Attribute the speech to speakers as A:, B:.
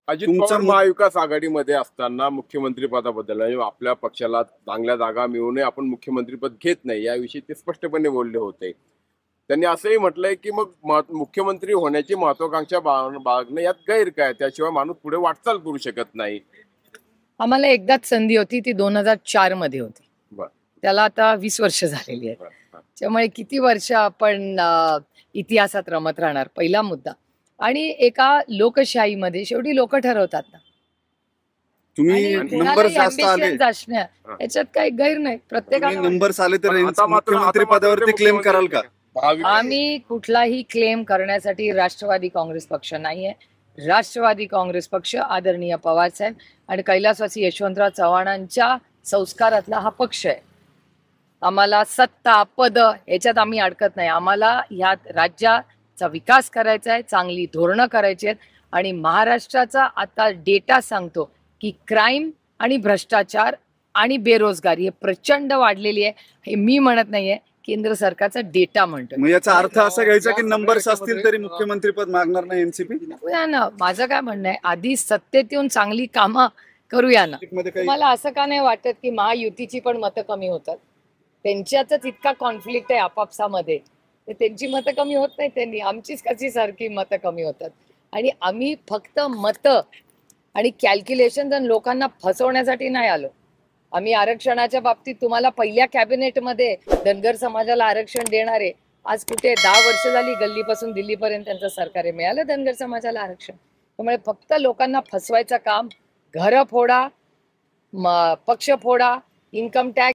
A: अजित पवार महाविकास आघाडीमध्ये असताना मुख्यमंत्री पदाबद्दल आपल्या पक्षाला चांगल्या जागा मिळूनही आपण मुख्यमंत्रीपद घेत नाही याविषयी ते स्पष्टपणे बोलले होते. त्यांनी असंही म्हटलंय की मग मुख्यमंत्री होण्याची महत्वाकांक्षा बाळगणं यात गैर काय, त्याशिवाय माणूस पुढे वाटचाल करू शकत नाही.
B: आम्हाला एकदाच संधी होती, ती 2004 मध्ये होती. त्याला आता 20 वर्ष झालेली आहेत. त्यामुळे किती वर्ष आपण इतिहासात रमत राहणार, पहिला मुद्दा. आणि एका लोकशाहीमध्ये शेवटी लोक ठरवतात ना.
C: तुम्ही नंबर्स जास्त आले
B: याच्यात काही गैर नाही. प्रत्येकाला
C: नंबर्स आले तर मुख्यमंत्री पदावरती क्लेम कराल का?
B: आम्ही कुठलाही क्लेम करण्यासाठी राष्ट्रवादी काँग्रेस पक्ष नाहीये. राष्ट्रवादी काँग्रेस पक्ष आदरणीय पवार साहेब आणि कैलासवासी यशवंतराव चव्हाणांच्या संस्कारातला हा पक्ष आहे. आम्हाला सत्ता पद याच्यात आम्ही अडकत नाही. आम्हाला ह्या राज्याचा विकास करायचा आहे, चांगली धोरणं करायची आहेत. आणि महाराष्ट्राचा आता डेटा सांगतो की क्राईम आणि भ्रष्टाचार आणि बेरोजगारी हे प्रचंड वाढलेली आहे. हे मी म्हणत नाहीये, केंद्र सरकारचा डेटा म्हणतो.
C: मग याचा अर्थ असा घ्यायचा की नंबर्स असतील तरी मुख्यमंत्रीपद मागणार नाही एनसीपी?
B: बघूया ना, माझं काय म्हणणं आहे, आधी सत्तेत येऊन चांगली कामं करूया ना. मला असं का नाही वाटत की महायुतीची पण मतं कमी होतात? त्यांच्यातच इतका कॉन्फ्लिक्ट आहे आपापसामध्ये, त्यांची मतं कमी होत नाही. त्यांनी आमचीच कशी सारखी मतं कमी होतात. आणि आम्ही फक्त मतं आणि कॅल्क्युलेशन लोकांना फसवण्यासाठी नाही आलो. आम्ही आरक्षणाच्या बाबतीत तुम्हाला पहिल्या कॅबिनेटमध्ये धनगर समाजाला आरक्षण देणारे आज कुठे 10 वर्ष झाली, गल्लीपासून दिल्लीपर्यंत त्यांचं सरकार आहे, मिळालं धनगर समाजाला आरक्षण. त्यामुळे फक्त लोकांना फसवायचं काम, घरं फोडा, पक्ष फोडा, इन्कम टॅक्स